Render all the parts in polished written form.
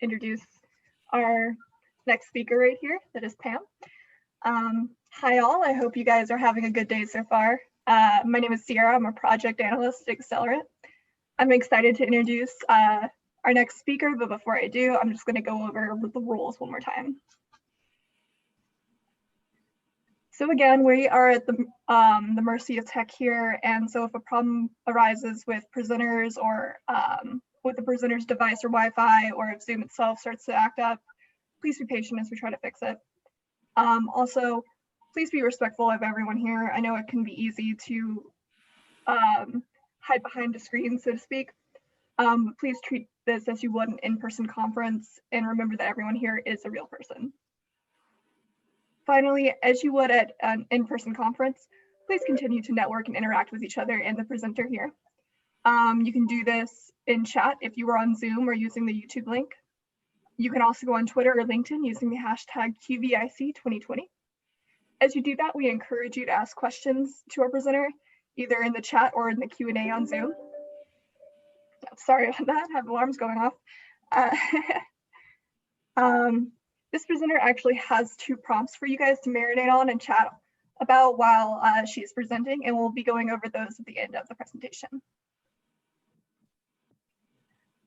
introduce our next speaker right here, that is Pam. Hi all, I hope you guys are having a good day so far. My name is Sierra, I'm a project analyst at Accelerant. I'm excited to introduce our next speaker, but before I do, I'm just gonna go over the rules one more time. So again, we are at the mercy of tech here, and so if a problem arises with presenters or with the presenter's device or Wi-Fi, or if Zoom itself starts to act up, please be patient as we try to fix it. Also, please be respectful of everyone here. I know it can be easy to hide behind a screen, so to speak. Please treat this as you would an in-person conference, and remember that everyone here is a real person. Finally, as you would at an in-person conference, please continue to network and interact with each other and the presenter here. You can do this in chat if you are on Zoom or using the YouTube link. You can also go on Twitter or LinkedIn using the hashtag QVIC2020. As you do that, we encourage you to ask questions to our presenter, either in the chat or in the Q&A on Zoom. Sorry about that, I have alarms going off. This presenter actually has 2 prompts for you guys to marinate on and chat about while she's presenting, and we'll be going over those at the end of the presentation.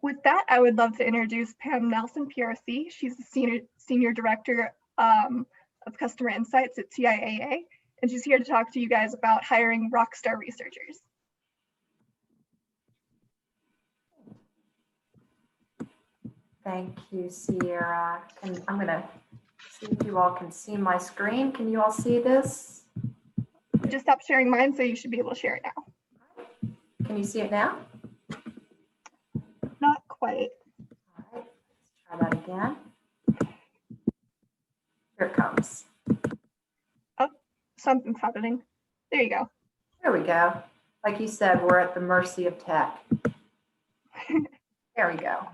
With that, I would love to introduce Pam Nelson, PRC. She's the Senior Director of Customer Insights at TIAA, and she's here to talk to you guys about hiring rockstar researchers. Thank you, Sierra. And I'm gonna see if you all can see my screen. Can you all see this? I just stopped sharing mine, so you should be able to share it now. Can you see it now? Not quite. All right, let's try that again. Here it comes. Oh, something's happening. There you go. There we go. Like you said, we're at the mercy of tech. There we go.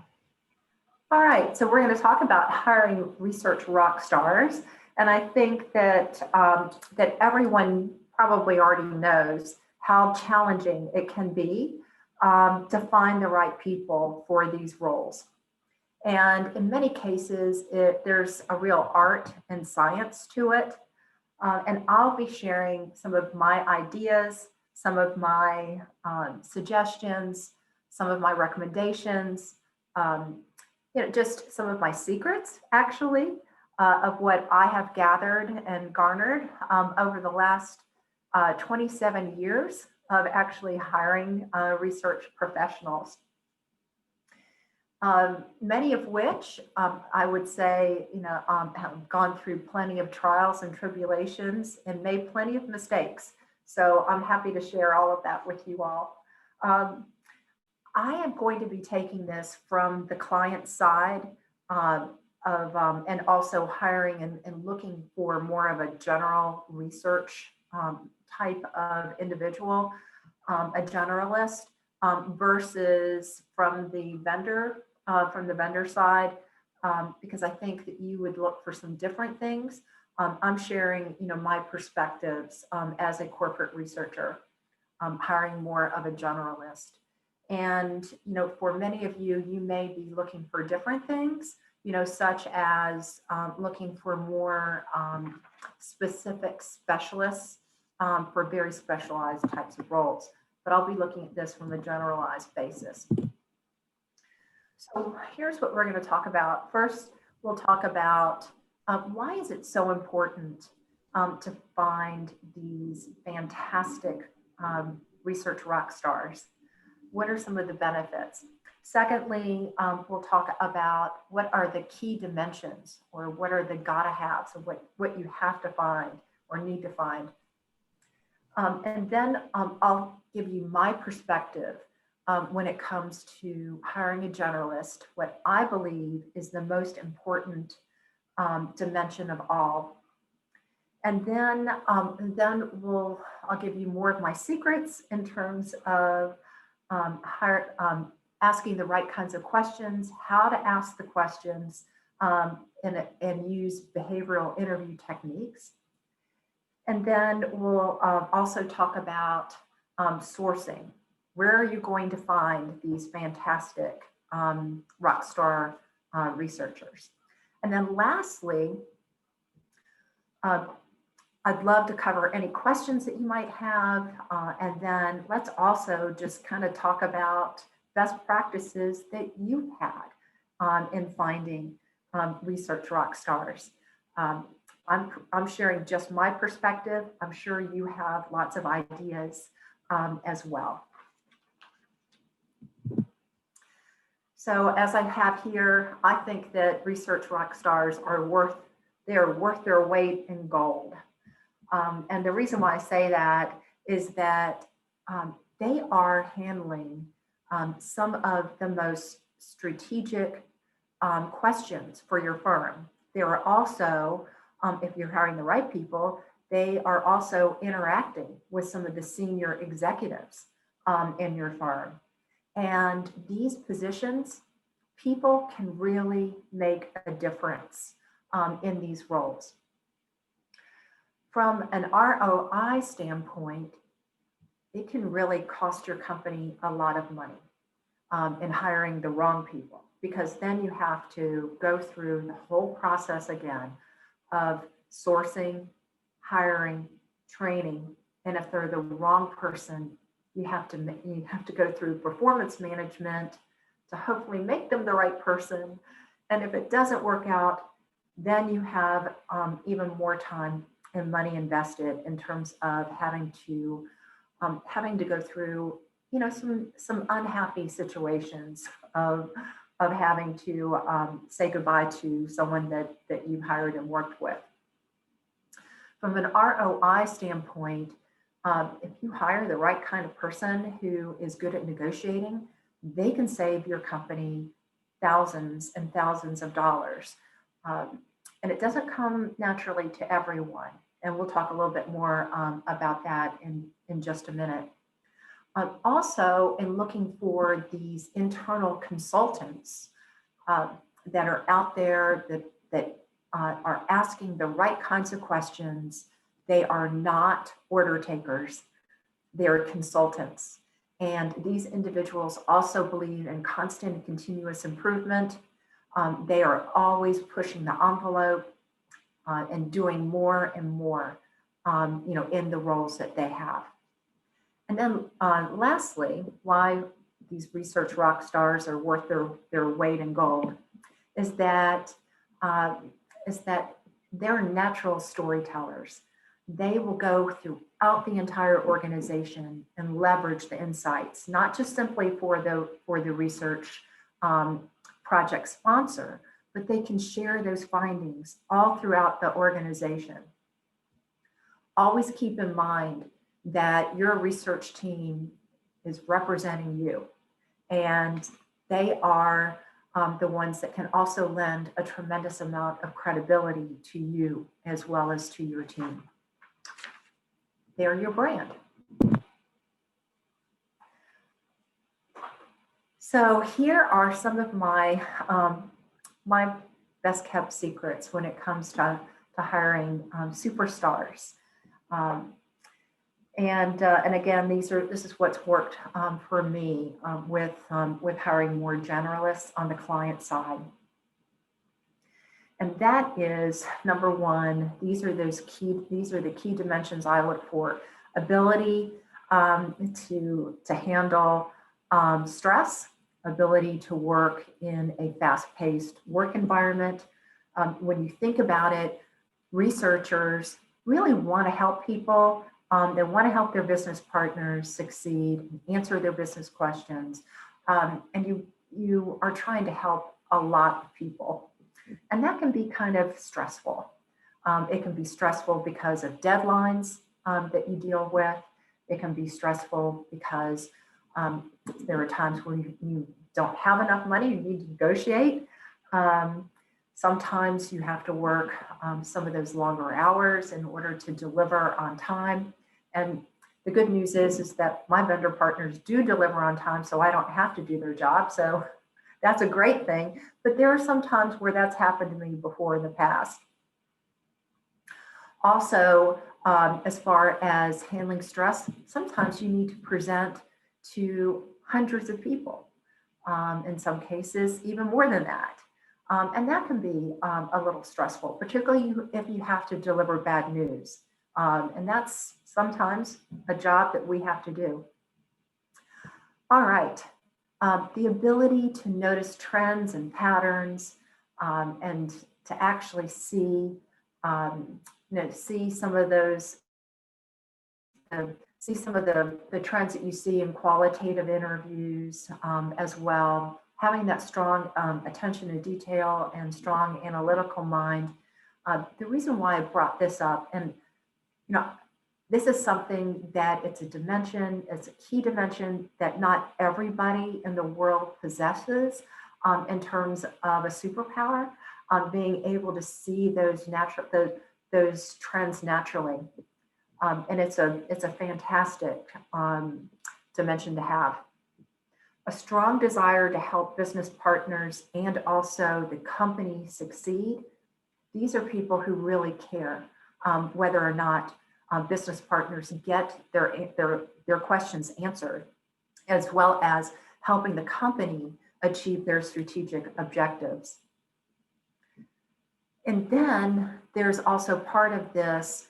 All right, so we're going to talk about hiring research rock stars, and I think that that everyone probably already knows how challenging it can be to find the right people for these roles. And in many cases, there's a real art and science to it. And I'll be sharing some of my ideas, some of my suggestions, some of my recommendations, just some of my secrets, actually, of what I have gathered and garnered over the last 27 years of actually hiring research professionals. Many of which I would say, have gone through plenty of trials and tribulations and made plenty of mistakes. So I'm happy to share all of that with you all. I am going to be taking this from the client side and also hiring and looking for more of a general research type of individual, a generalist, versus from the vendor side, because I think that you would look for some different things. I'm sharing, my perspectives as a corporate researcher, hiring more of a generalist. And, for many of you, you may be looking for different things, such as looking for more specific specialists for very specialized types of roles. But I'll be looking at this from a generalized basis. So here's what we're going to talk about. First, we'll talk about why is it so important to find these fantastic research rock stars? What are some of the benefits? Secondly, we'll talk about what are the key dimensions, or what are the gotta haves of what you have to find or need to find. And then I'll give you my perspective when it comes to hiring a generalist, what I believe is the most important dimension of all. And then I'll give you more of my secrets in terms of asking the right kinds of questions, how to ask the questions, and use behavioral interview techniques. And then we'll also talk about sourcing. Where are you going to find these fantastic rock star researchers. And then lastly, I'd love to cover any questions that you might have. And then let's also just kind of talk about best practices that you've had in finding research rock stars. I'm sharing just my perspective. I'm sure you have lots of ideas as well. So as I have here, I think that research rock stars are worth their weight in gold. And the reason why I say that is that they are handling some of the most strategic questions for your firm. They are also, if you're hiring the right people, they are also interacting with some of the senior executives in your firm. And these positions, people can really make a difference in these roles. From an ROI standpoint, it can really cost your company a lot of money in hiring the wrong people, because then you have to go through the whole process again of sourcing, hiring, training, and if they're the wrong person, you have to go through performance management to hopefully make them the right person. And if it doesn't work out, then you have even more time and money invested in terms of having to go through, some unhappy situations of having to say goodbye to someone that you hired and worked with. From an ROI standpoint, if you hire the right kind of person who is good at negotiating, they can save your company thousands and thousands of dollars. And it doesn't come naturally to everyone. And we'll talk a little bit more about that in just a minute. Also, in looking for these internal consultants that are out there that are asking the right kinds of questions. They are not order takers, they're consultants. And these individuals also believe in constant and continuous improvement. They are always pushing the envelope and doing more and more, in the roles that they have. And then lastly, why these research rock stars are worth their weight in gold is that they're natural storytellers. They will go throughout the entire organization and leverage the insights, not just simply for the research project sponsor, but they can share those findings all throughout the organization. Always keep in mind that your research team is representing you, and they are the ones that can also lend a tremendous amount of credibility to you as well as to your team. They're your brand. So here are some of my my best kept secrets when it comes to hiring superstars. And again, this is what's worked for me with hiring more generalists on the client side. And that is number one. These are the key dimensions I look for: ability to handle stress, ability to work in a fast-paced work environment. When you think about it, researchers really want to help people. They want to help their business partners succeed, answer their business questions, and you are trying to help a lot of people. And that can be kind of stressful. It can be stressful because of deadlines that you deal with. It can be stressful because there are times when you don't have enough money, you need to negotiate. Sometimes you have to work some of those longer hours in order to deliver on time. And the good news is that my vendor partners do deliver on time, so I don't have to do their job. So that's a great thing. But there are some times where that's happened to me before in the past. Also, as far as handling stress, sometimes you need to present to hundreds of people. In some cases, even more than that. And that can be a little stressful, particularly if you have to deliver bad news. And that's sometimes a job that we have to do. All right. The ability to notice trends and patterns and to actually see, see some of those, see some of the trends that you see in qualitative interviews as well. Having that strong attention to detail and strong analytical mind. The reason why I brought this up, and this is something that it's a dimension, it's a key dimension that not everybody in the world possesses in terms of a superpower, being able to see those trends naturally. And it's a fantastic dimension to have. A strong desire to help business partners and also the company succeed. These are people who really care whether or not business partners get their questions answered, as well as helping the company achieve their strategic objectives. And then there's also part of this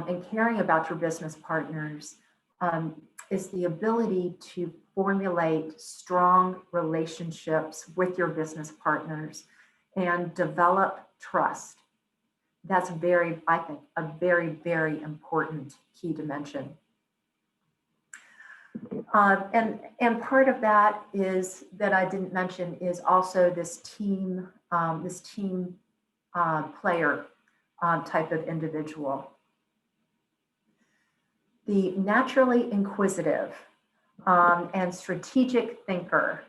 in caring about your business partners is the ability to formulate strong relationships with your business partners and develop trust. That's I think, a very, very important key dimension. And part of that is that I didn't mention is also this team player type of individual. The naturally inquisitive and strategic thinker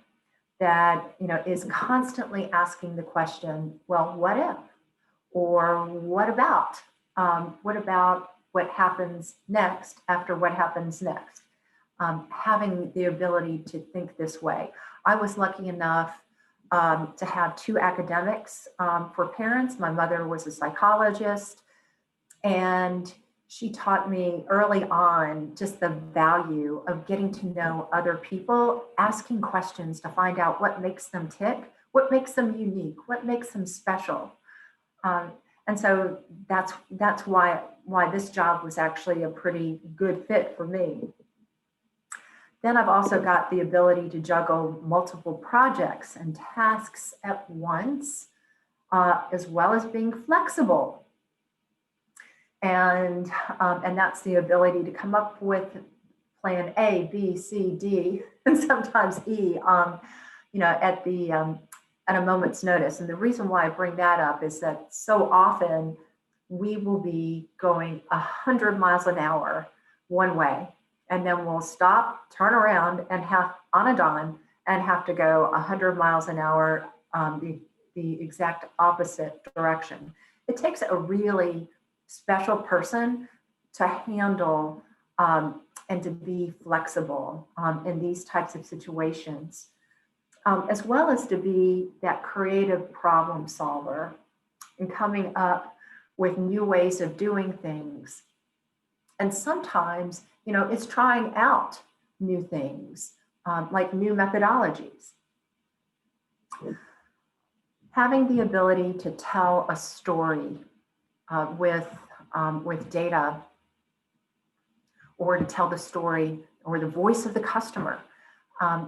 that is constantly asking the question, well, what if? Or what about? What about what happens next after what happens next? Having the ability to think this way. I was lucky enough to have two academics for parents. My mother was a psychologist, and she taught me early on just the value of getting to know other people, asking questions to find out what makes them tick, what makes them unique, what makes them special. And so that's why this job was actually a pretty good fit for me. Then I've also got the ability to juggle multiple projects and tasks at once, as well as being flexible. And that's the ability to come up with plan A, B, C, D, and sometimes E, at a moment's notice. And the reason why I bring that up is that so often we will be going 100 miles an hour one way, and then we'll stop, turn around, and have on a dime and have to go 100 miles an hour the exact opposite direction. It takes a really special person to handle and to be flexible in these types of situations. As well as to be that creative problem solver and coming up with new ways of doing things. And sometimes, it's trying out new things, like new methodologies. Having the ability to tell a story with data, or to tell the story or the voice of the customer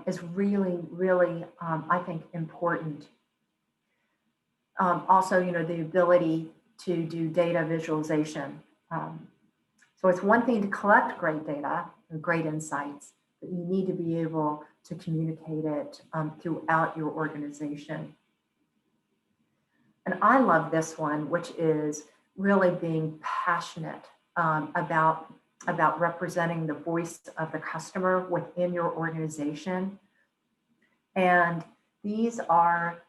is really, really, I think, important. Also, the ability to do data visualization. So it's one thing to collect great data and great insights, but you need to be able to communicate it throughout your organization. And I love this one, which is really being passionate about representing the voice of the customer within your organization. And these are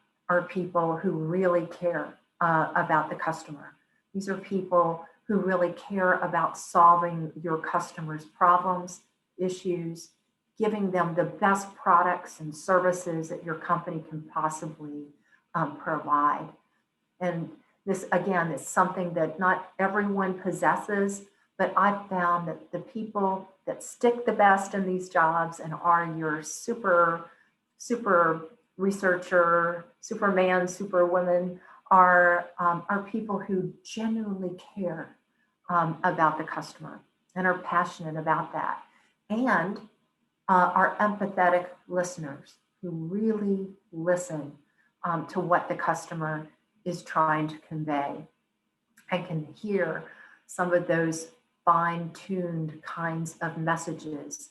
people who really care about the customer. These are people who really care about solving your customers' problems, issues, giving them the best products and services that your company can possibly provide. And this, again, is something that not everyone possesses, but I've found that the people that stick the best in these jobs and are your super researcher, Superman, Superwoman are people who genuinely care about the customer and are passionate about that, and are empathetic listeners who really listen to what the customer is trying to convey and can hear some of those fine-tuned kinds of messages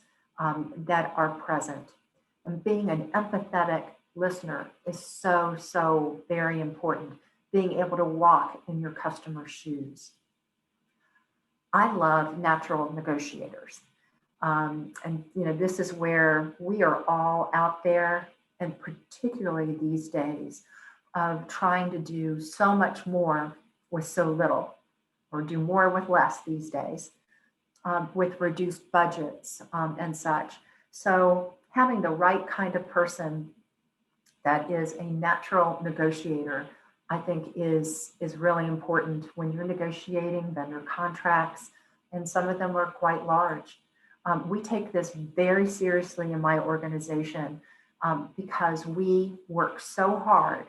that are present. And being an empathetic listener is so, so very important. Being able to walk in your customer's shoes. I love natural negotiators. And this is where we are all out there, and particularly these days, of trying to do so much more with so little, or do more with less these days, with reduced budgets and such. So having the right kind of person that is a natural negotiator, I think is really important when you're negotiating vendor contracts, and some of them are quite large. We take this very seriously in my organization because we work so hard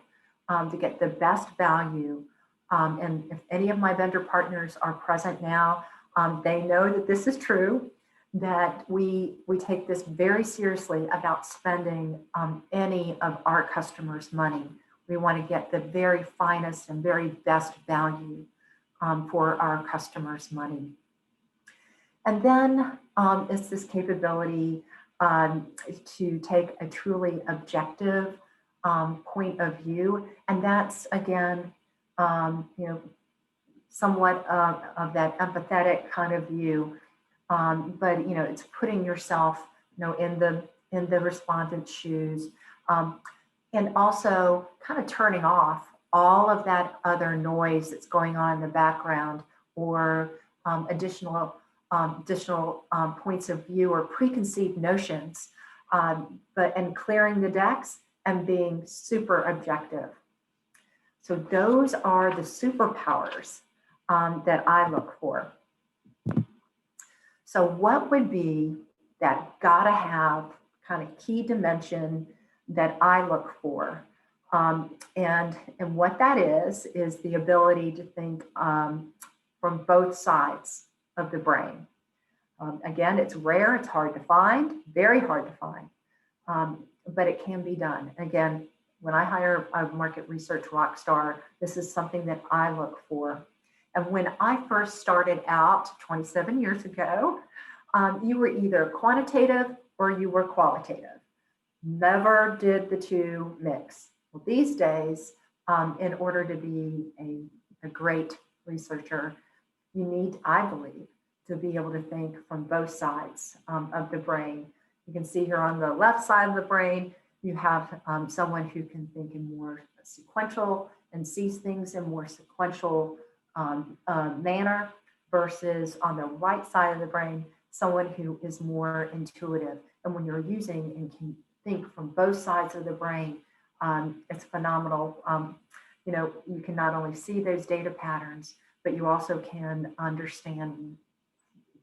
to get the best value. And if any of my vendor partners are present now, they know that this is true, that we take this very seriously about spending any of our customers' money. We want to get the very finest and very best value for our customers' money. And then it's this capability to take a truly objective point of view. And that's, again, somewhat of that empathetic kind of view. But it's putting yourself, in the respondent's shoes, and also kind of turning off all of that other noise that's going on in the background, or additional points of view or preconceived notions, and clearing the decks and being super objective. So those are the superpowers that I look for. So what would be that gotta have kind of key dimension that I look for? And what that is the ability to think from both sides of the brain. Again, it's rare, it's hard to find, very hard to find, but it can be done. Again, when I hire a market research rock star, this is something that I look for. And when I first started out 27 years ago, you were either quantitative or you were qualitative. Never did the two mix. Well, these days, in order to be a great researcher, you need, I believe, to be able to think from both sides of the brain. You can see here on the left side of the brain, you have someone who can think in more sequential and sees things in more sequential manner, versus on the right side of the brain, someone who is more intuitive. And when you're using and can think from both sides of the brain, it's phenomenal. You can not only see those data patterns, but you also can understand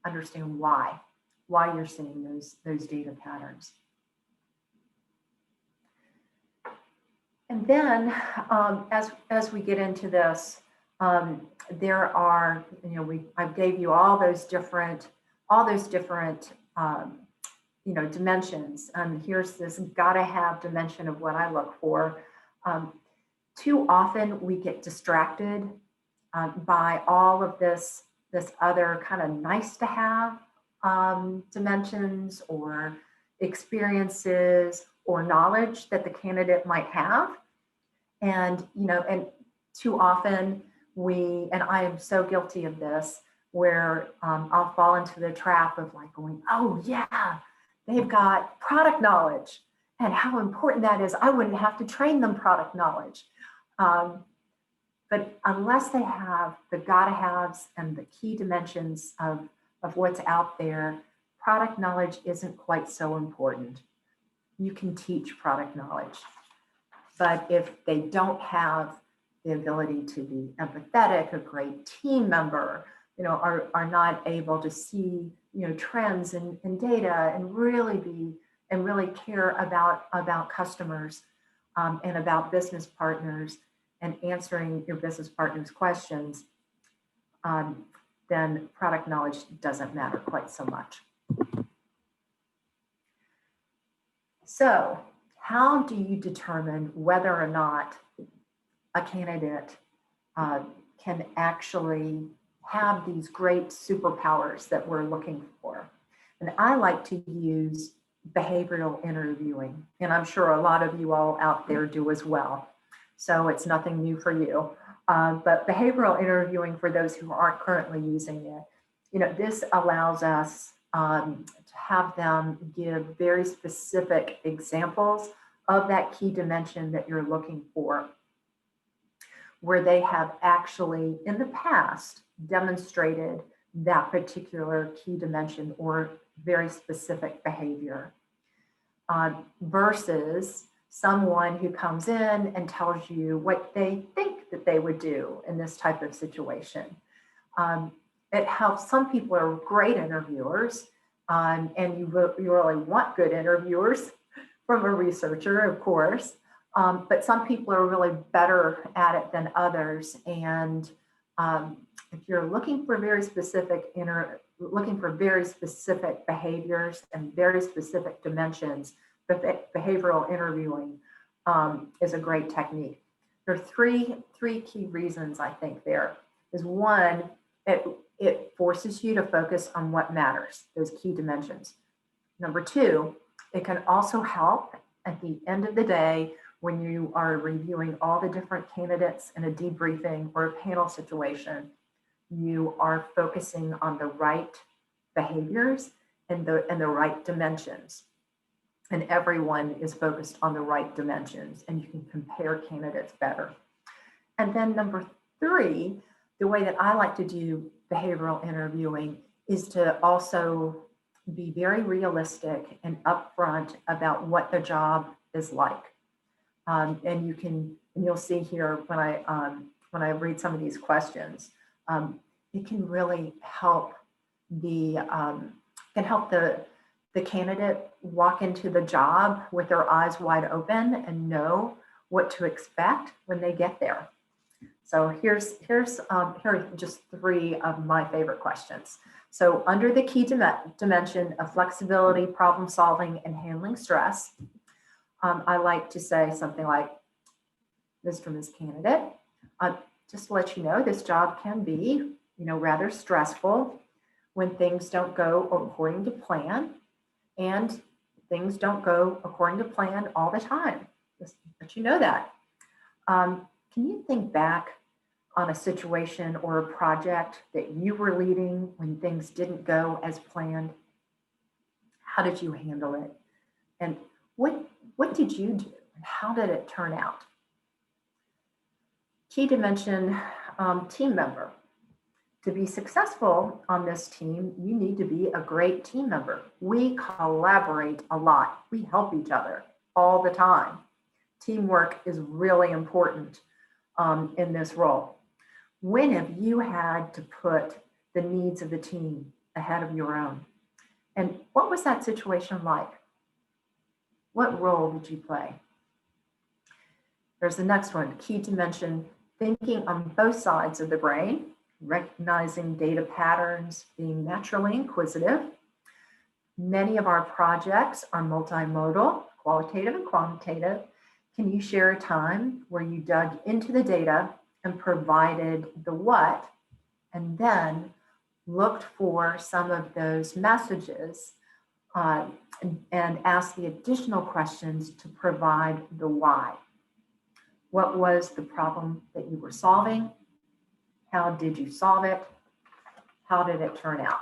why you're seeing those data patterns. And then as we get into this, there are, I gave you all those different dimensions. Here's this gotta have dimension of what I look for. Too often we get distracted by all of this other kind of nice to have dimensions or experiences or knowledge that the candidate might have. And too often and I am so guilty of this, where I'll fall into the trap of like going, oh yeah, they've got product knowledge and how important that is. I wouldn't have to train them product knowledge. But unless they have the gotta haves and the key dimensions of what's out there, product knowledge isn't quite so important. You can teach product knowledge, but if they don't have the ability to be empathetic, a great team member, are not able to see, trends in data and really care about customers, and about business partners and answering your business partners' questions, then product knowledge doesn't matter quite so much. So, how do you determine whether or not a candidate can actually have these great superpowers that we're looking for? And I like to use behavioral interviewing, and I'm sure a lot of you all out there do as well. So it's nothing new for you. But behavioral interviewing, for those who aren't currently using it, this allows us to have them give very specific examples of that key dimension that you're looking for, where they have actually in the past demonstrated that particular key dimension or very specific behavior, versus someone who comes in and tells you what they think that they would do in this type of situation. It helps. Some people are great interviewers, and you really want good interviewers from a researcher, of course. But some people are really better at it than others. And if you're looking for very specific behaviors and very specific dimensions, behavioral interviewing is a great technique. There are three key reasons I think there is. One, it forces you to focus on what matters, those key dimensions. Number two, it can also help at the end of the day when you are reviewing all the different candidates in a debriefing or a panel situation. You are focusing on the right behaviors and the right dimensions. And everyone is focused on the right dimensions, and you can compare candidates better. And then number three, the way that I like to do behavioral interviewing is to also be very realistic and upfront about what the job is like. And you'll see here when I read some of these questions, it can really help the candidate walk into the job with their eyes wide open and know what to expect when they get there. So here are just three of my favorite questions. So under the key dimension of flexibility, problem solving, and handling stress, I like to say something like, Mr. Ms. Candidate, just to let you know, this job can be, rather stressful when things don't go according to plan, and things don't go according to plan all the time. Just let you know that. Can you think back on a situation or a project that you were leading when things didn't go as planned? How did you handle it? And what did you do? And how did it turn out? Key dimension, team member. To be successful on this team, you need to be a great team member. We collaborate a lot. We help each other all the time. Teamwork is really important in this role. When have you had to put the needs of the team ahead of your own? And what was that situation like? What role did you play? There's the next one, key dimension, thinking on both sides of the brain, recognizing data patterns, being naturally inquisitive. Many of our projects are multimodal, qualitative and quantitative. Can you share a time where you dug into the data and provided the what, and then looked for some of those messages and asked the additional questions to provide the why? What was the problem that you were solving? How did you solve it? How did it turn out?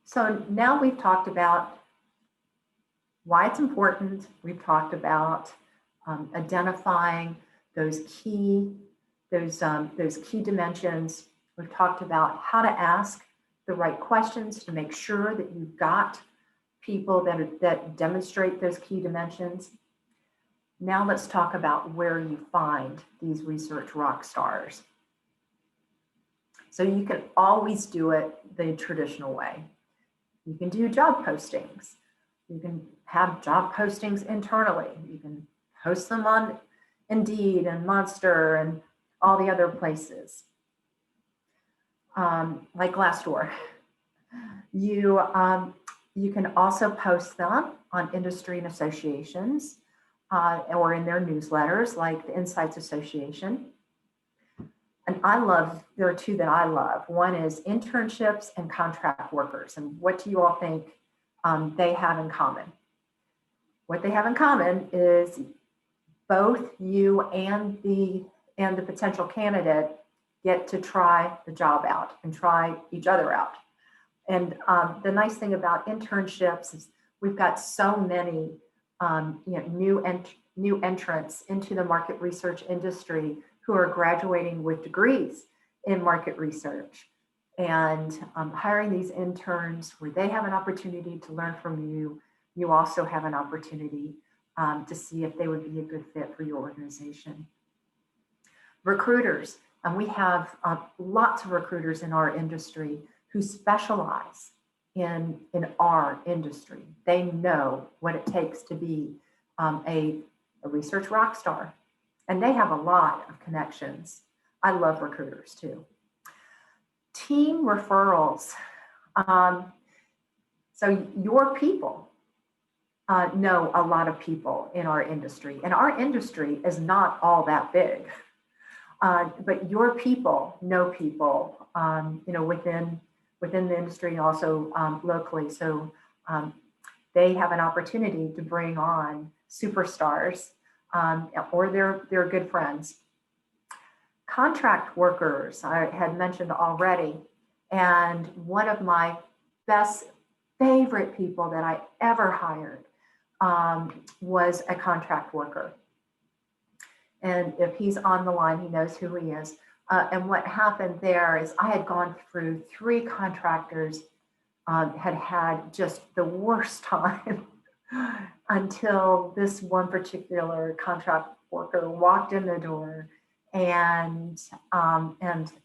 So now we've talked about why it's important. We've talked about identifying those key dimensions. We've talked about how to ask the right questions to make sure that you've got people that demonstrate those key dimensions. Now let's talk about where you find these research rock stars. So you can always do it the traditional way. You can do job postings. You can have job postings internally. You can post them on Indeed and Monster and all the other places, like Glassdoor. You can also post them on industry and associations or in their newsletters like the Insights Association. And there are two that I love. One is internships and contract workers. And what do you all think they have in common? What they have in common is both you and the potential candidate get to try the job out and try each other out. And the nice thing about internships is we've got so many new entrants into the market research industry who are graduating with degrees in market research, and hiring these interns where they have an opportunity to learn from you. You also have an opportunity to see if they would be a good fit for your organization. Recruiters, and we have lots of recruiters in our industry who specialize in our industry. They know what it takes to be a research rock star, and they have a lot of connections. I love recruiters too. Team referrals. So your people know a lot of people in our industry, and our industry is not all that big. But your people know people, within the industry and also locally. So they have an opportunity to bring on superstars or their good friends. Contract workers, I had mentioned already, and one of my favorite people that I ever hired was a contract worker. And if he's on the line, he knows who he is. And what happened there is I had gone through 3 contractors, had just the worst time until this one particular contract worker walked in the door. And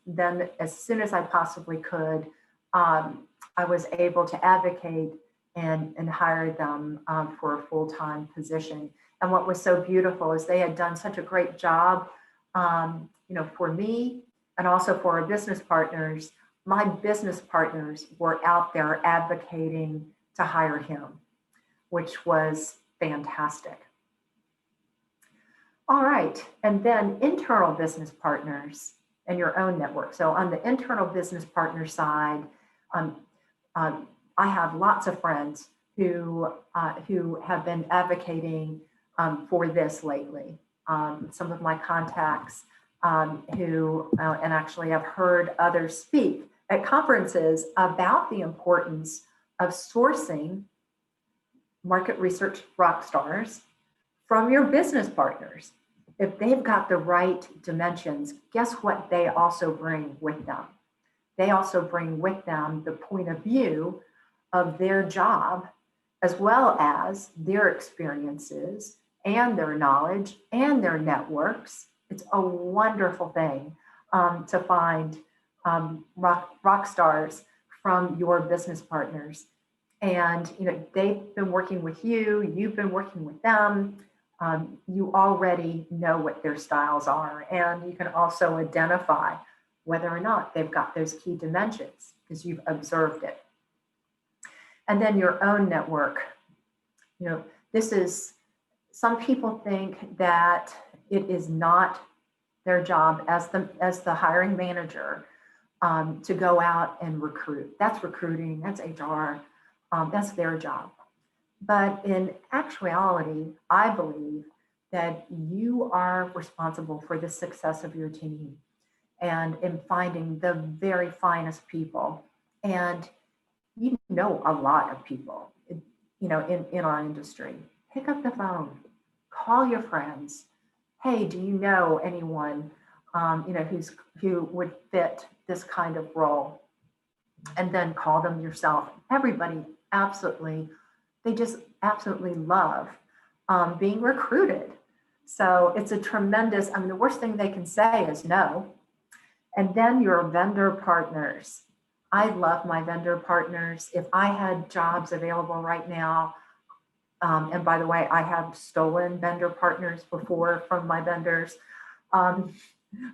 then as soon as I possibly could, I was able to advocate and hire them for a full-time position. And what was so beautiful is they had done such a great job, for me and also for our business partners. My business partners were out there advocating to hire him, which was fantastic. All right, and then internal business partners and your own network. So on the internal business partner side, I have lots of friends who have been advocating for this lately. Some of my contacts who, and actually I've heard others speak at conferences about the importance of sourcing market research rock stars from your business partners. If they've got the right dimensions, guess what they also bring with them? They also bring with them the point of view of their job, as well as their experiences and their knowledge and their networks. It's a wonderful thing to find rock stars from your business partners. And they've been working with you, you've been working with them. You already know what their styles are, and you can also identify whether or not they've got those key dimensions because you've observed it. And then your own network. This is, some people think that it is not their job as the hiring manager to go out and recruit. That's recruiting, that's HR, that's their job. But in actuality, I believe that you are responsible for the success of your team and in finding the very finest people. And you know a lot of people, in our industry. Pick up the phone, call your friends. Hey, do you know anyone, who would fit this kind of role? And then call them yourself. Everybody they just absolutely love being recruited. So it's a tremendous, the worst thing they can say is no. And then your vendor partners. I love my vendor partners. If I had jobs available right now, And by the way, I have stolen vendor partners before from my vendors um,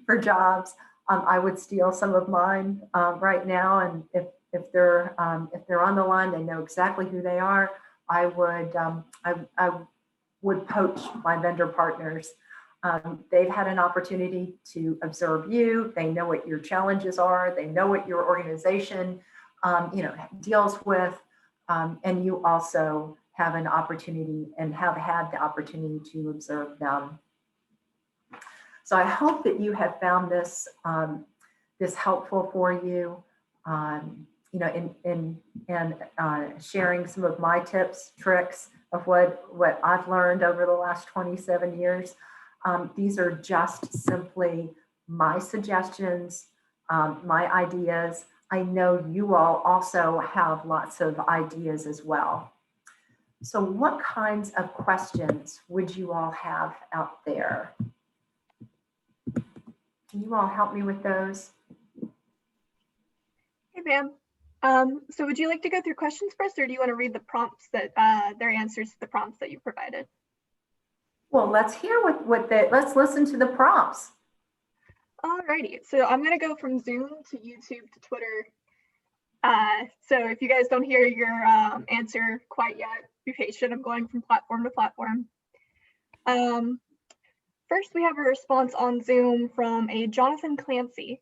for jobs. I would steal some of mine right now, and if they're on the line, they know exactly who they are. I would poach my vendor partners. They've had an opportunity to observe you. They know what your challenges are. They know what your organization, deals with, and you also have an opportunity and have had the opportunity to observe them. So I hope that you have found this helpful for you. In sharing some of my tips, tricks of what I've learned over the last 27 years. These are just simply my suggestions, my ideas. I know you all also have lots of ideas as well. So what kinds of questions would you all have out there? Can you all help me with those? Hey, Pam. So would you like to go through questions first, or do you want to read the prompts that their answers to the prompts that you provided? Well, let's hear let's listen to the prompts. Alrighty, so I'm gonna go from Zoom to YouTube to Twitter. So if you guys don't hear your answer quite yet, be patient. I'm going from platform to platform. First, we have a response on Zoom from a Jonathan Clancy.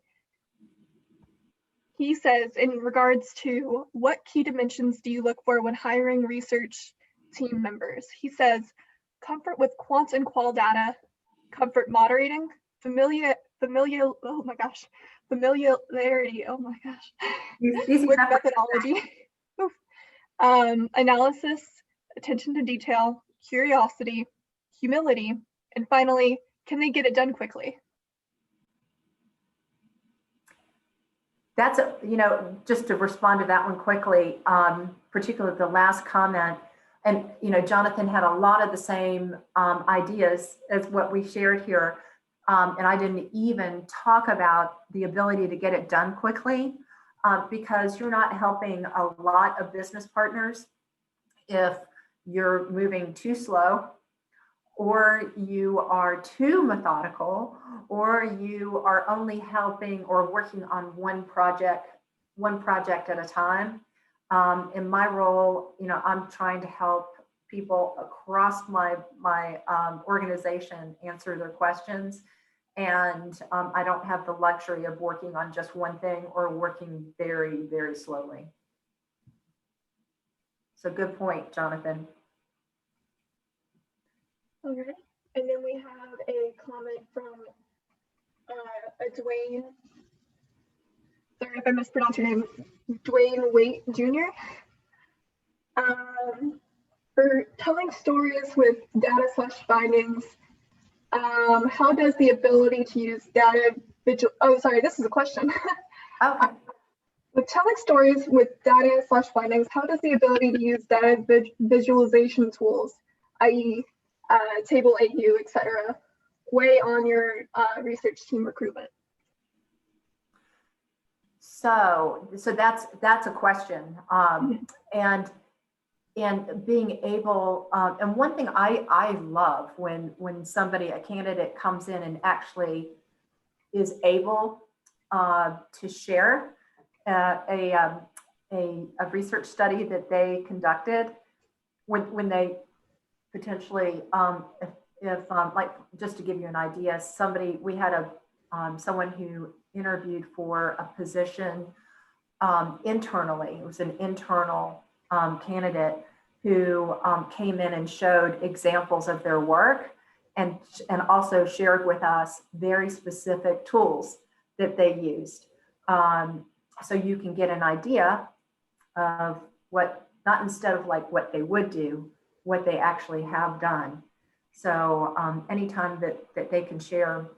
He says, in regards to what key dimensions do you look for when hiring research team members? He says, comfort with quant and qual data, comfort moderating, familiarity, oh my gosh, with methodology, analysis, attention to detail, curiosity, humility, and finally, can they get it done quickly? That's, just to respond to that one quickly, particularly the last comment. And, Jonathan had a lot of the same ideas as what we shared here. And I didn't even talk about the ability to get it done quickly because you're not helping a lot of business partners if you're moving too slow, or you are too methodical, or you are only helping or working on one project at a time. In my role, I'm trying to help people across my organization answer their questions. And I don't have the luxury of working on just one thing or working very, very slowly. So good point, Jonathan. All right, and then we have a comment from a Dwayne. Sorry if I mispronounced your name, Dwayne Waite Jr. For telling stories with data/findings, how does the ability to use data oh, sorry, this is a question. Okay. With telling stories with data/findings, how does the ability to use data visualization tools, i.e. Table AU, etc., weigh on your research team recruitment? So that's a question, and being able, and one thing I love when a candidate comes in and actually is able to share a research study that they conducted when they potentially, if like, just to give you an idea, we had someone who interviewed for a position internally. It was an internal candidate who came in and showed examples of their work and also shared with us very specific tools that they used. So you can get an idea of what, not instead of like what they would do, what they actually have done. So anytime that they can share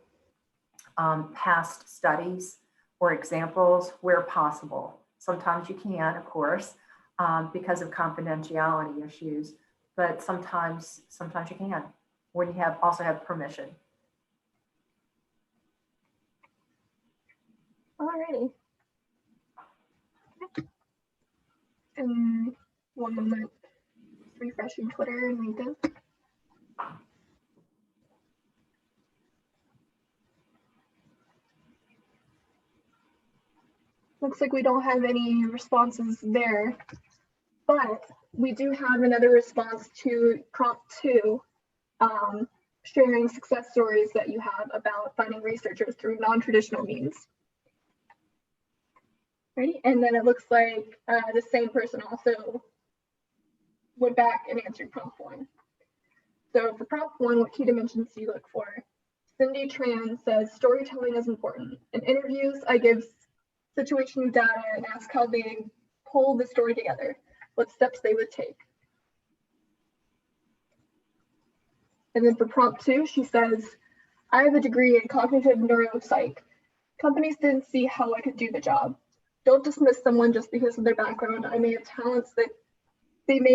past studies or examples where possible. Sometimes you can, of course, because of confidentiality issues, but sometimes you can when you also have permission. Alrighty. One moment. Just refreshing Twitter and LinkedIn. Looks like we don't have any responses there, but we do have another response to prompt 2, sharing success stories that you have about finding researchers through non-traditional means. Ready? And then it looks like the same person also went back and answered prompt 1. So for prompt 1, what key dimensions do you look for? Cindy Tran says, storytelling is important. In interviews, I give situation data and ask how they pull the story together, what steps they would take. And then for prompt 2, she says, I have a degree in cognitive neuropsych. Companies didn't see how I could do the job. Don't dismiss someone just because of their background. They may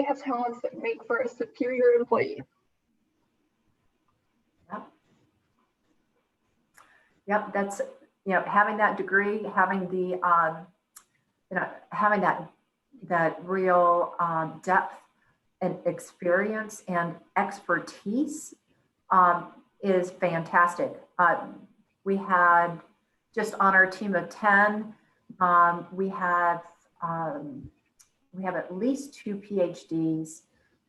have talents that make for a superior employee. Yep, that's, having that degree, having the, having that real depth and experience and expertise is fantastic. We had, just on our team of 10, we have at least 2 PhDs,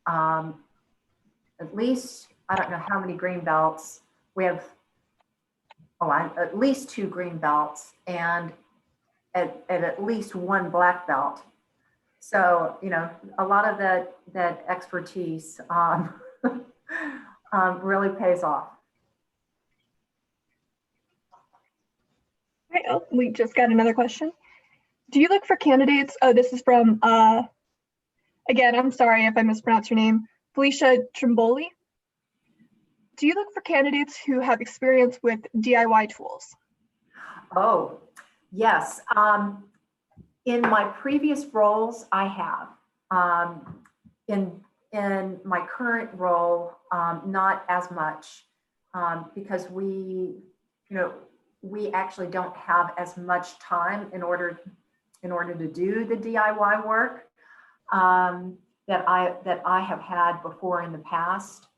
at least, I don't know how many green belts. We have at least 2 green belts and at least 1 black belt. So, a lot of that expertise really pays off. Right, oh, we just got another question. Do you look for candidates? Oh, this is from, again, I'm sorry if I mispronounced your name, Felicia Trimboli. Do you look for candidates who have experience with DIY tools? Oh, yes. In my previous roles, I have. In my current role, not as much, because we actually don't have as much time in order to do the DIY work that I have had before in the past.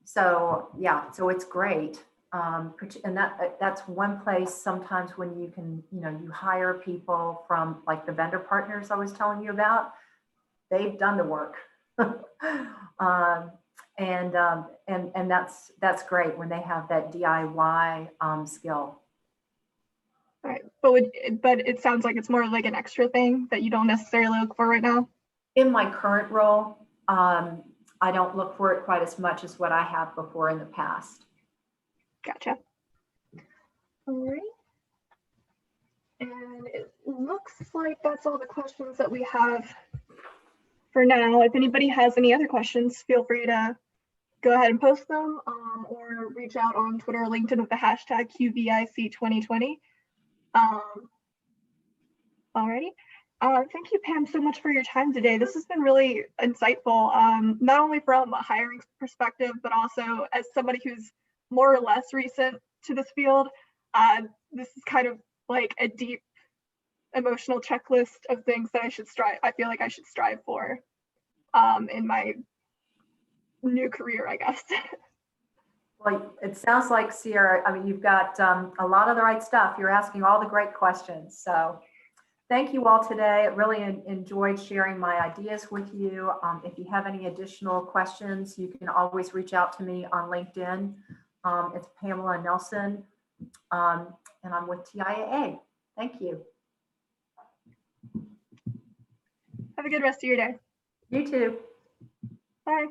So yeah, so it's great. And that's one place sometimes when you can, you hire people from like the vendor partners I was telling you about, they've done the work. And that's great when they have that DIY skill. All right, but it sounds like it's more like an extra thing that you don't necessarily look for right now. In my current role, I don't look for it quite as much as what I have before in the past. Gotcha. All right. And it looks like that's all the questions that we have for now. If anybody has any other questions, feel free to go ahead and post them or reach out on Twitter or LinkedIn with the hashtag QVIC2020. Alrighty. Thank you, Pam, so much for your time today. This has been really insightful, not only from a hiring perspective, but also as somebody who's more or less recent to this field. This is kind of like a deep emotional checklist of things that I feel like I should strive for in my new career, I guess. Well, it sounds like, Sierra, I mean, you've got a lot of the right stuff. You're asking all the great questions. So thank you all today. I really enjoyed sharing my ideas with you. If you have any additional questions, you can always reach out to me on LinkedIn. It's Pamela Nelson, and I'm with TIAA. Thank you. Have a good rest of your day. You too. Bye.